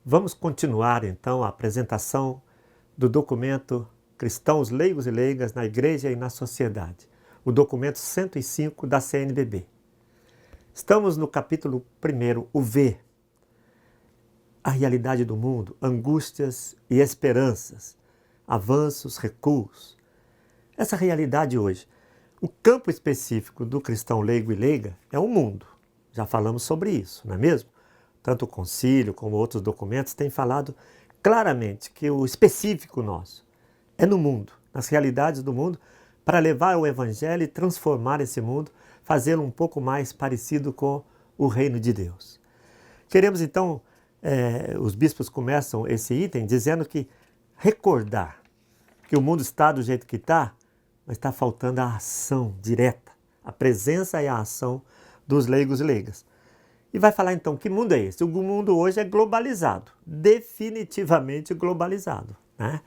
Vamos continuar então a apresentação do documento Cristãos Leigos e Leigas na Igreja e na Sociedade, o documento 105 da CNBB. Estamos no capítulo 1, o V, a realidade do mundo, angústias e esperanças, avanços, recuos. Essa realidade hoje, o campo específico do cristão leigo e leiga é o mundo. Já falamos sobre isso, não é mesmo? Tanto o concílio como outros documentos têm falado claramente que o específico nosso é no mundo, nas realidades do mundo, para levar o evangelho e transformar esse mundo, fazê-lo um pouco mais parecido com o reino de Deus. Queremos então, os bispos começam esse item dizendo que recordar que o mundo está do jeito que está, mas está faltando a ação direta, a presença e a ação dos leigos e leigas. E vai falar então, que mundo é esse? O mundo hoje é globalizado, definitivamente globalizado, né?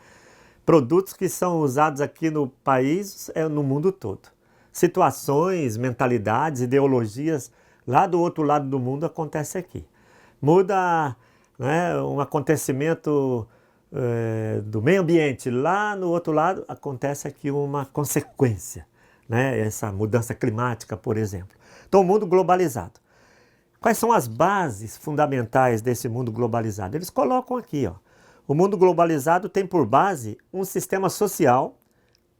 Produtos que são usados aqui no país, no mundo todo. Situações, mentalidades, ideologias lá do outro lado do mundo acontecem aqui. Muda, né, um acontecimento do meio ambiente lá no outro lado, acontece aqui uma consequência, né? Essa mudança climática, por exemplo. Então, o mundo globalizado. Quais são as bases fundamentais desse mundo globalizado? Eles colocam aqui, ó. O mundo globalizado tem por base um sistema social,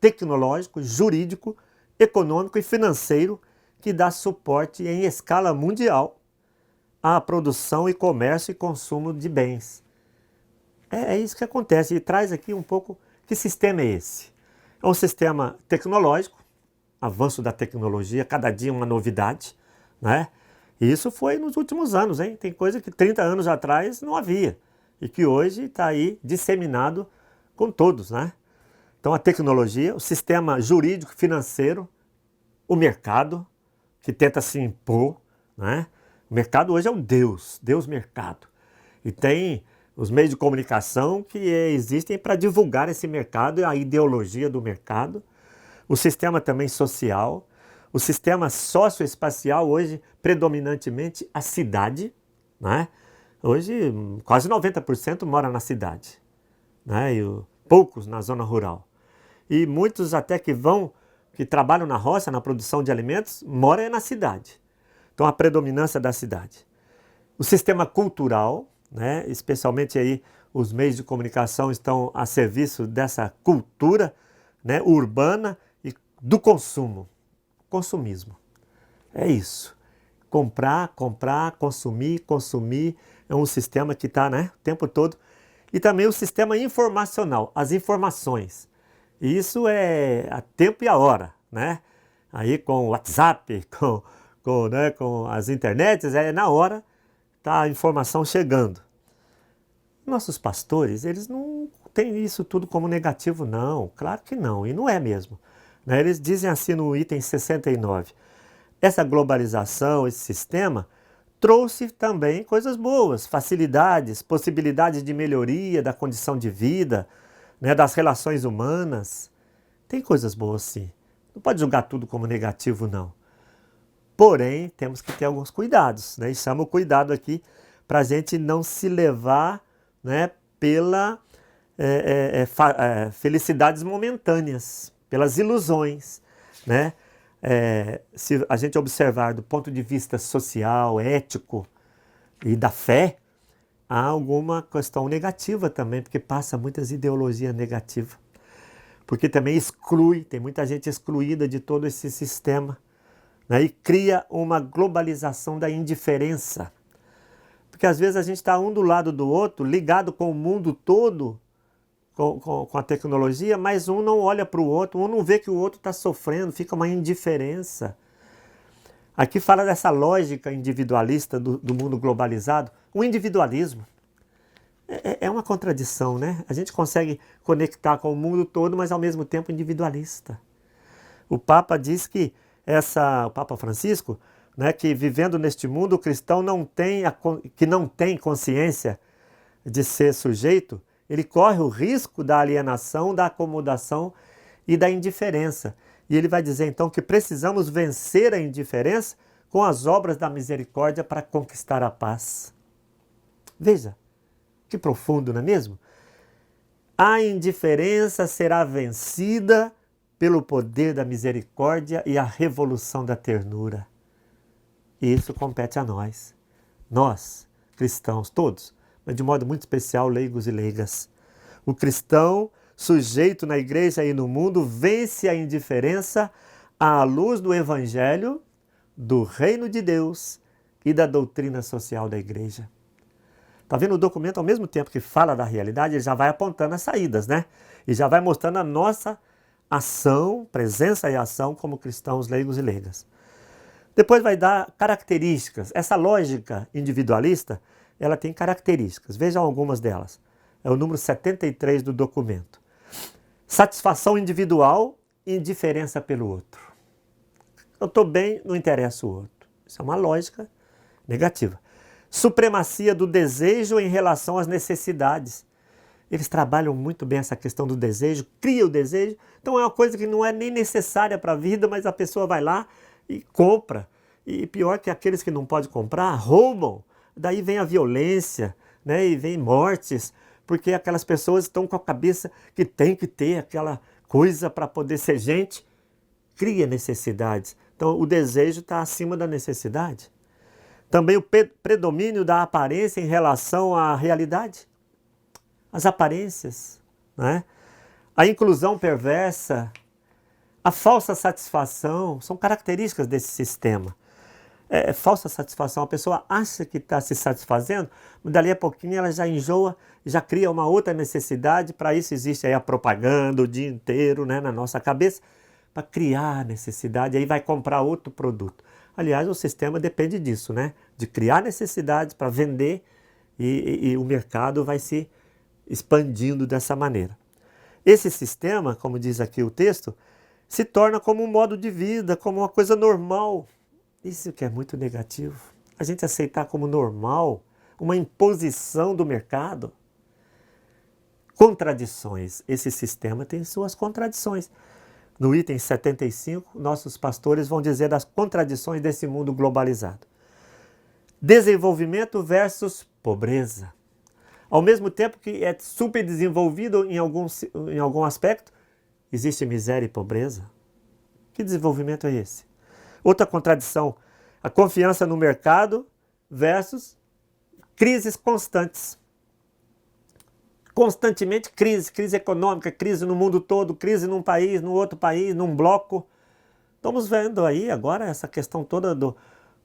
tecnológico, jurídico, econômico e financeiro que dá suporte em escala mundial à produção e comércio e consumo de bens. É isso que acontece. E traz aqui um pouco, que sistema é esse? É um sistema tecnológico, avanço da tecnologia, cada dia uma novidade, né? E isso foi nos últimos anos, hein? Tem coisa que 30 anos atrás não havia e que hoje está aí disseminado com todos, né? Então a tecnologia, o sistema jurídico, financeiro, o mercado que tenta se impor, né? O mercado hoje é um Deus mercado. E tem os meios de comunicação que existem para divulgar esse mercado e a ideologia do mercado. O sistema também social, o sistema socioespacial hoje, predominantemente a cidade, né? Hoje quase 90% mora na cidade, né? E poucos na zona rural. E muitos até que trabalham na roça, na produção de alimentos, moram na cidade. Então a predominância da cidade. O sistema cultural, né? Especialmente aí os meios de comunicação estão a serviço dessa cultura, né? Urbana e do consumo. Consumismo. É isso. Comprar, consumir. É um sistema que está, né, o tempo todo. E também o sistema informacional, as informações. E isso é a tempo e a hora, né? Aí com o WhatsApp, com as internets, na hora está a informação chegando. Nossos pastores, eles não têm isso tudo como negativo, não. Claro que não, e não é mesmo. Eles dizem assim no item 69, essa globalização, esse sistema, trouxe também coisas boas, facilidades, possibilidades de melhoria da condição de vida, né, das relações humanas. Tem coisas boas sim, não pode julgar tudo como negativo não. Porém, temos que ter alguns cuidados, né? E chamo o cuidado aqui para a gente não se levar, né, pela felicidades momentâneas, pelas ilusões, né? Se a gente observar do ponto de vista social, ético e da fé, há alguma questão negativa também, porque passa muitas ideologias negativas. Porque também exclui, tem muita gente excluída de todo esse sistema, né? E cria uma globalização da indiferença. Porque às vezes a gente está um do lado do outro, ligado com o mundo todo, com a tecnologia, mas um não olha para o outro, um não vê que o outro está sofrendo, fica uma indiferença. Aqui fala dessa lógica individualista do mundo globalizado, o individualismo. É uma contradição, né? A gente consegue conectar com o mundo todo, mas ao mesmo tempo individualista. O Papa diz que o Papa Francisco, né, que vivendo neste mundo, o cristão que não tem consciência de ser sujeito, ele corre o risco da alienação, da acomodação e da indiferença. E ele vai dizer então que precisamos vencer a indiferença com as obras da misericórdia para conquistar a paz. Veja, Que profundo, não é mesmo? A indiferença será vencida pelo poder da misericórdia e a revolução da ternura. E isso compete a nós. Nós, cristãos, todos, mas de modo muito especial, leigos e leigas. O cristão, sujeito na igreja e no mundo, vence a indiferença à luz do evangelho, do reino de Deus e da doutrina social da igreja. Está vendo o documento, ao mesmo tempo que fala da realidade, ele já vai apontando as saídas, né? E já vai mostrando a nossa ação, presença e ação como cristãos leigos e leigas. Depois vai dar características. Essa lógica individualista, ela tem características. Vejam algumas delas. É o número 73 do documento. Satisfação individual e indiferença pelo outro. Eu estou bem, não interessa o outro. Isso é uma lógica negativa. Supremacia do desejo em relação às necessidades. Eles trabalham muito bem essa questão do desejo, cria o desejo. Então é uma coisa que não é nem necessária para a vida, mas a pessoa vai lá e compra. E pior que aqueles que não podem comprar, roubam. Daí vem a violência, né? E vem mortes, porque aquelas pessoas estão com a cabeça que tem que ter aquela coisa para poder ser gente. Cria necessidades. Então o desejo está acima da necessidade. Também o predomínio da aparência em relação à realidade. As aparências, né? A inclusão perversa, a falsa satisfação, são características desse sistema. Falsa satisfação, a pessoa acha que está se satisfazendo, mas dali a pouquinho ela já enjoa, já cria uma outra necessidade. Para isso existe aí a propaganda o dia inteiro, né, na nossa cabeça, para criar necessidade, aí vai comprar outro produto. Aliás, o sistema depende disso, né? De criar necessidades para vender e o mercado vai se expandindo dessa maneira. Esse sistema, como diz aqui o texto, se torna como um modo de vida, como uma coisa normal. Isso que é muito negativo. A gente aceitar como normal uma imposição do mercado. Contradições. Esse sistema tem suas contradições. No item 75, nossos pastores vão dizer das contradições desse mundo globalizado. Desenvolvimento versus pobreza. Ao mesmo tempo que é super desenvolvido em algum aspecto, existe miséria e pobreza. Que desenvolvimento é esse? Outra contradição, a confiança no mercado versus crises constantes. Constantemente crise econômica, crise no mundo todo, crise num país, no outro país, num bloco. Estamos vendo aí agora essa questão toda do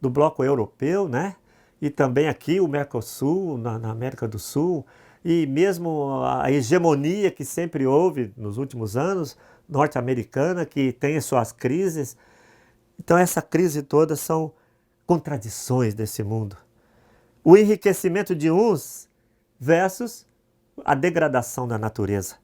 bloco europeu, né? E também aqui o Mercosul, na América do Sul, e mesmo a hegemonia que sempre houve nos últimos anos, norte-americana, que tem as suas crises. Então essa crise toda são contradições desse mundo. O enriquecimento de uns versus a degradação da natureza.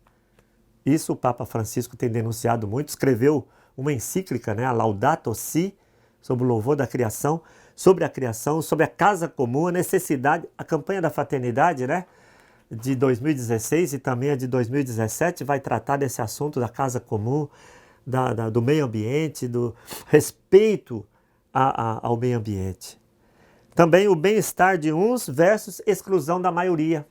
Isso o Papa Francisco tem denunciado muito, escreveu uma encíclica, né, a Laudato Si, sobre o louvor da criação, sobre a casa comum, a necessidade, a campanha da fraternidade, né, de 2016 e também a de 2017 vai tratar desse assunto da casa comum, do meio ambiente, do respeito ao meio ambiente. Também o bem-estar de uns versus exclusão da maioria.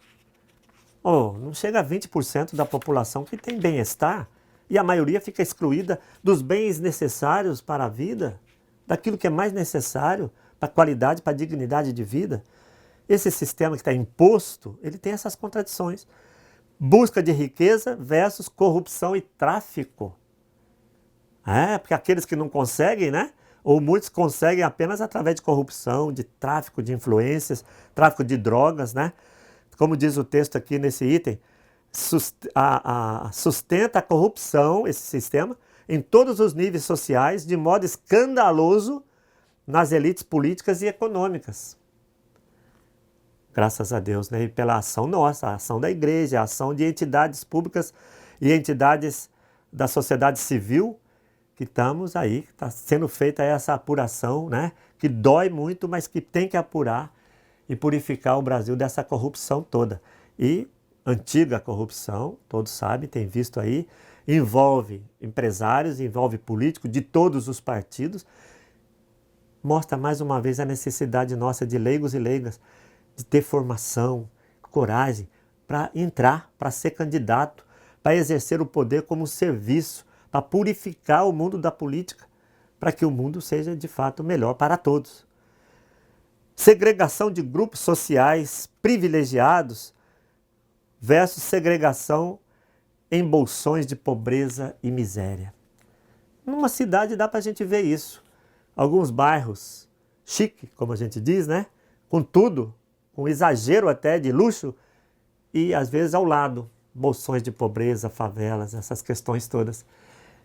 Não chega a 20% da população que tem bem-estar e a maioria fica excluída dos bens necessários para a vida, daquilo que é mais necessário para a qualidade, para a dignidade de vida. Esse sistema que está imposto, ele tem essas contradições. Busca de riqueza versus corrupção e tráfico. Porque aqueles que não conseguem, né? Ou muitos conseguem apenas através de corrupção, de tráfico de influências, tráfico de drogas, né? Como diz o texto aqui nesse item, sustenta a corrupção, esse sistema, em todos os níveis sociais, de modo escandaloso nas elites políticas e econômicas. Graças a Deus, né? E pela ação nossa, a ação da igreja, a ação de entidades públicas e entidades da sociedade civil, que estamos aí, está sendo feita essa apuração, né? Que dói muito, mas que tem que apurar e purificar o Brasil dessa corrupção toda. E antiga corrupção, todos sabem, tem visto aí, envolve empresários, envolve políticos de todos os partidos. Mostra mais uma vez a necessidade nossa de leigos e leigas, de ter formação, coragem, para entrar, para ser candidato, para exercer o poder como um serviço, para purificar o mundo da política, para que o mundo seja de fato melhor para todos. Segregação de grupos sociais privilegiados versus segregação em bolsões de pobreza e miséria. Numa cidade dá para a gente ver isso. Alguns bairros chique, como a gente diz, né? Com tudo, com exagero até de luxo, e às vezes ao lado, bolsões de pobreza, favelas, essas questões todas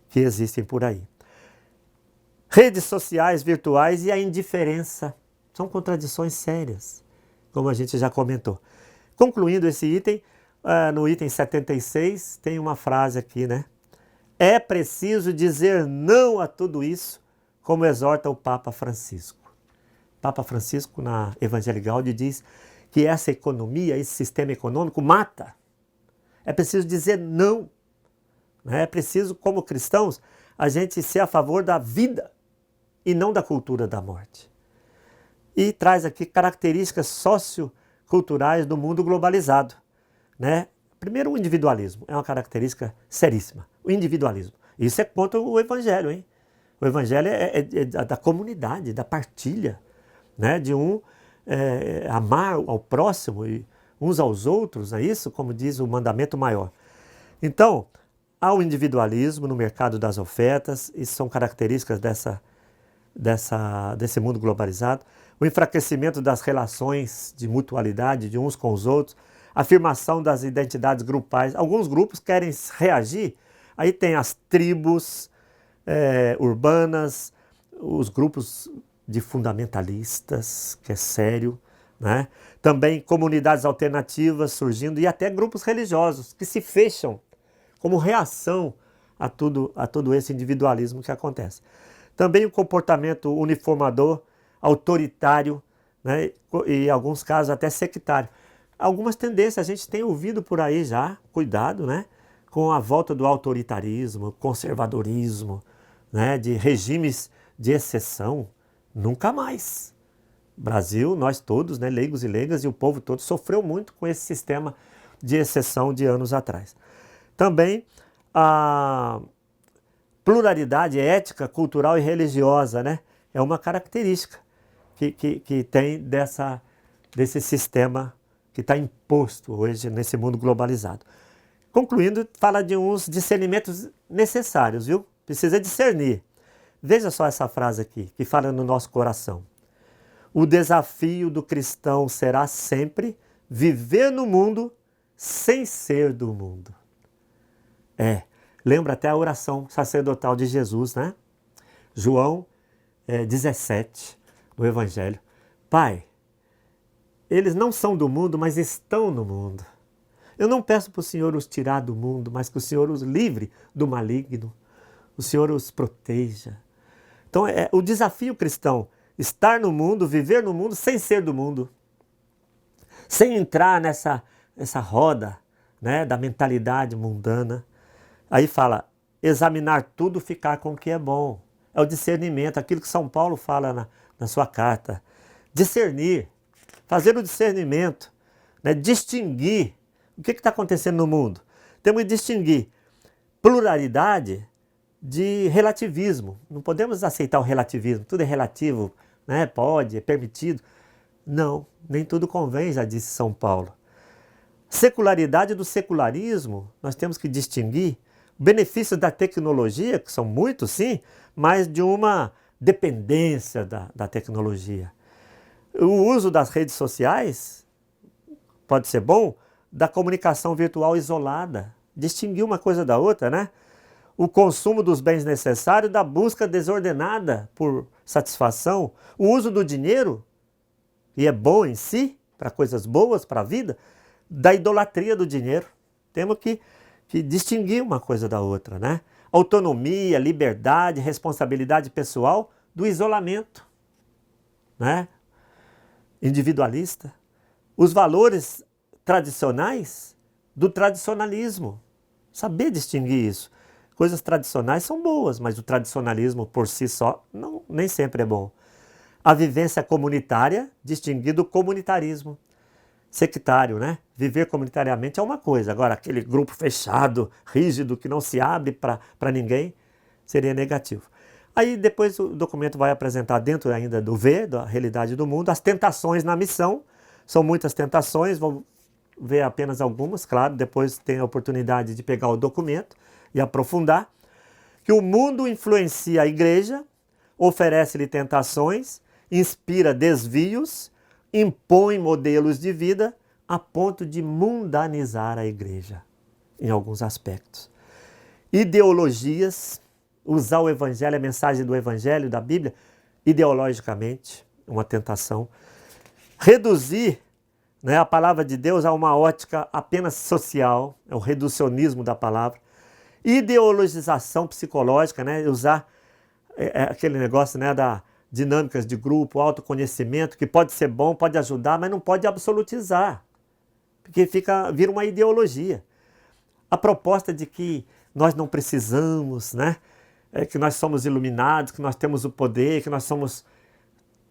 que existem por aí. Redes sociais virtuais e a indiferença são contradições sérias, como a gente já comentou. Concluindo esse item, no item 76, tem uma frase aqui, né? É preciso dizer não a tudo isso, como exorta o Papa Francisco. Papa Francisco, na Evangelii Gaudium, diz que essa economia, esse sistema econômico mata. É preciso dizer não. É preciso, como cristãos, a gente ser a favor da vida e não da cultura da morte. E traz aqui características socioculturais do mundo globalizado. Né? Primeiro, o individualismo é uma característica seríssima. O individualismo. Isso é contra o Evangelho, hein? O Evangelho é da comunidade, da partilha, né? De amar ao próximo e uns aos outros, é isso? Como diz o mandamento maior. Então, há o individualismo no mercado das ofertas, isso são características desse mundo globalizado. O enfraquecimento das relações de mutualidade de uns com os outros, afirmação das identidades grupais. Alguns grupos querem reagir, aí tem as tribos urbanas, os grupos de fundamentalistas, que é sério, né? Também comunidades alternativas surgindo e até grupos religiosos que se fecham como reação a todo esse individualismo que acontece. Também o comportamento uniformador, autoritário, né? E em alguns casos até sectário. Algumas tendências a gente tem ouvido por aí já, cuidado, né? Com a volta do autoritarismo, conservadorismo, né? De regimes de exceção, nunca mais. Brasil, nós todos, né? Leigos e leigas, e o povo todo sofreu muito com esse sistema de exceção de anos atrás. Também a pluralidade ética, cultural e religiosa, né? É uma característica que tem desse sistema que está imposto hoje nesse mundo globalizado. Concluindo, fala de uns discernimentos necessários, viu? Precisa discernir. Veja só essa frase aqui, que fala no nosso coração. O desafio do cristão será sempre viver no mundo sem ser do mundo. Lembra até a oração sacerdotal de Jesus, né? João 17, no Evangelho. Pai, eles não são do mundo, mas estão no mundo. Eu não peço para o Senhor os tirar do mundo, mas que o Senhor os livre do maligno. O Senhor os proteja. Então, o desafio cristão, estar no mundo, viver no mundo, sem ser do mundo. Sem entrar nessa roda, né, da mentalidade mundana. Aí fala, examinar tudo, ficar com o que é bom. É o discernimento, aquilo que São Paulo fala na sua carta. Discernir, fazer o discernimento, né, distinguir. O que está acontecendo no mundo? Temos que distinguir pluralidade de relativismo. Não podemos aceitar o relativismo, tudo é relativo, né? Pode, é permitido. Não, nem tudo convém, já disse São Paulo. Secularidade do secularismo, nós temos que distinguir benefícios da tecnologia, que são muitos sim, mas de uma dependência da tecnologia. O uso das redes sociais pode ser bom, da comunicação virtual isolada, distinguir uma coisa da outra, né? O consumo dos bens necessários, da busca desordenada por satisfação, o uso do dinheiro, e é bom em si, para coisas boas, para a vida, da idolatria do dinheiro. Temos que distinguir uma coisa da outra, né? Autonomia, liberdade, responsabilidade pessoal, do isolamento, né? Individualista. Os valores tradicionais do tradicionalismo. Saber distinguir isso. Coisas tradicionais são boas, mas o tradicionalismo por si só nem sempre é bom. A vivência comunitária, distinguir do comunitarismo. sectário, né? Viver comunitariamente é uma coisa, agora aquele grupo fechado, rígido, que não se abre para ninguém, seria negativo. Aí depois o documento vai apresentar, dentro ainda do V, da realidade do mundo, as tentações na missão. São muitas tentações, vou ver apenas algumas, claro, depois tem a oportunidade de pegar o documento e aprofundar. Que o mundo influencia a igreja, oferece-lhe tentações, inspira desvios, impõe modelos de vida a ponto de mundanizar a igreja, em alguns aspectos. Ideologias, usar o evangelho, a mensagem do evangelho, da Bíblia, ideologicamente, uma tentação. Reduzir, né, a palavra de Deus a uma ótica apenas social, é o reducionismo da palavra. Ideologização psicológica, né, usar aquele negócio, né, da dinâmicas de grupo, autoconhecimento, que pode ser bom, pode ajudar, mas não pode absolutizar, porque vira uma ideologia. A proposta de que nós não precisamos, né, que nós somos iluminados, que nós temos o poder, que nós somos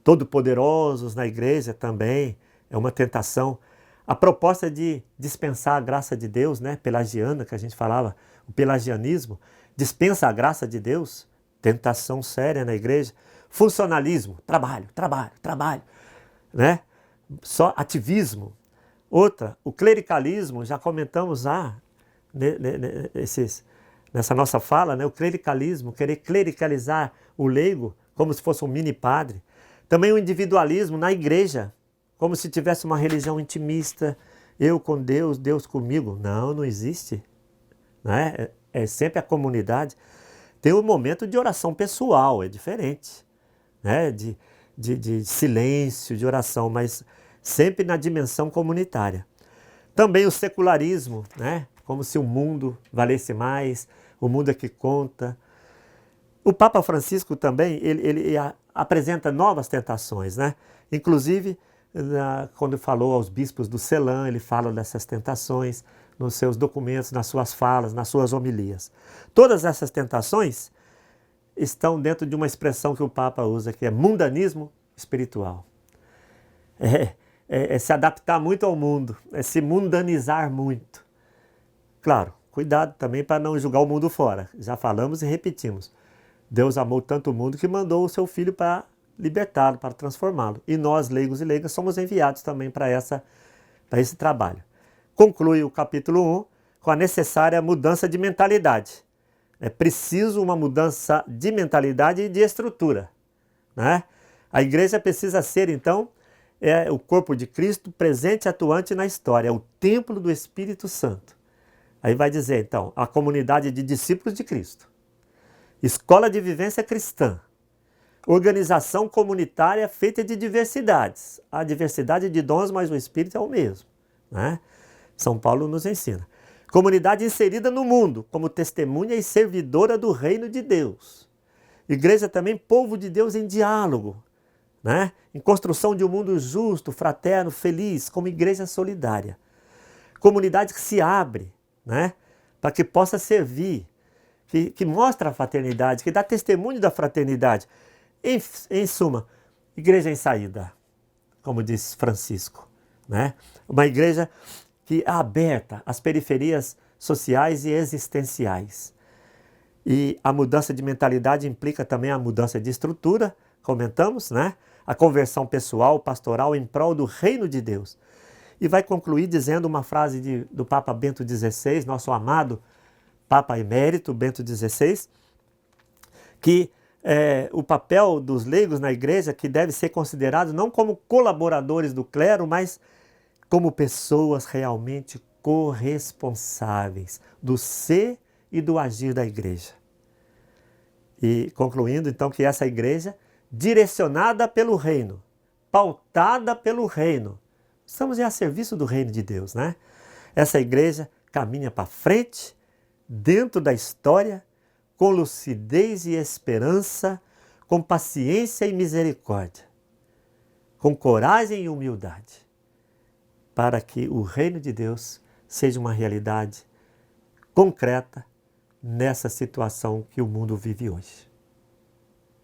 todo-poderosos na igreja também, é uma tentação. A proposta de dispensar a graça de Deus, né, pelagiana, que a gente falava, o pelagianismo, dispensa a graça de Deus, tentação séria na igreja. Funcionalismo, trabalho, né? Só ativismo. Outra, o clericalismo, já comentamos nessa nossa fala, né? O clericalismo, querer clericalizar o leigo como se fosse um mini padre. Também o individualismo na igreja, como se tivesse uma religião intimista, eu com Deus, Deus comigo. Não, não existe. Né? É sempre a comunidade. Tem um momento de oração pessoal, é diferente, né? de silêncio, de oração, mas sempre na dimensão comunitária. Também o secularismo, né? Como se o mundo valesse mais, o mundo é que conta. O Papa Francisco também, ele apresenta novas tentações, né? Inclusive, quando falou aos bispos do Ceilão, ele fala dessas tentações nos seus documentos, nas suas falas, nas suas homilias. Todas essas tentações estão dentro de uma expressão que o Papa usa, que é mundanismo espiritual. É se adaptar muito ao mundo, é se mundanizar muito. Claro, cuidado também para não julgar o mundo fora. Já falamos e repetimos. Deus amou tanto o mundo que mandou o seu Filho para libertá-lo, para transformá-lo. E nós, leigos e leigas, somos enviados também para esse trabalho. Conclui o capítulo 1 com a necessária mudança de mentalidade. É preciso uma mudança de mentalidade e de estrutura, né? A igreja precisa ser, então, o corpo de Cristo presente e atuante na história, é o templo do Espírito Santo. Aí vai dizer, então, a comunidade de discípulos de Cristo, escola de vivência cristã, organização comunitária feita de diversidades. A diversidade de dons, mas o Espírito é o mesmo, né? São Paulo nos ensina. Comunidade inserida no mundo, como testemunha e servidora do reino de Deus. Igreja também, povo de Deus em diálogo, né? Em construção de um mundo justo, fraterno, feliz, como igreja solidária. Comunidade que se abre, né? Para que possa servir, que mostra a fraternidade, que dá testemunho da fraternidade. Em suma, igreja em saída, como diz Francisco, né? Uma igreja que é aberta às periferias sociais e existenciais. E a mudança de mentalidade implica também a mudança de estrutura, comentamos, né? A conversão pessoal, pastoral em prol do reino de Deus. E vai concluir dizendo uma frase do Papa Bento XVI, nosso amado Papa Emérito Bento XVI, que o papel dos leigos na igreja, que deve ser considerado não como colaboradores do clero, mas como pessoas realmente corresponsáveis do ser e do agir da igreja. E concluindo então que essa igreja, direcionada pelo reino, pautada pelo reino, estamos a serviço do reino de Deus, né? Essa igreja caminha para frente, dentro da história, com lucidez e esperança, com paciência e misericórdia, com coragem e humildade, para que o reino de Deus seja uma realidade concreta nessa situação que o mundo vive hoje.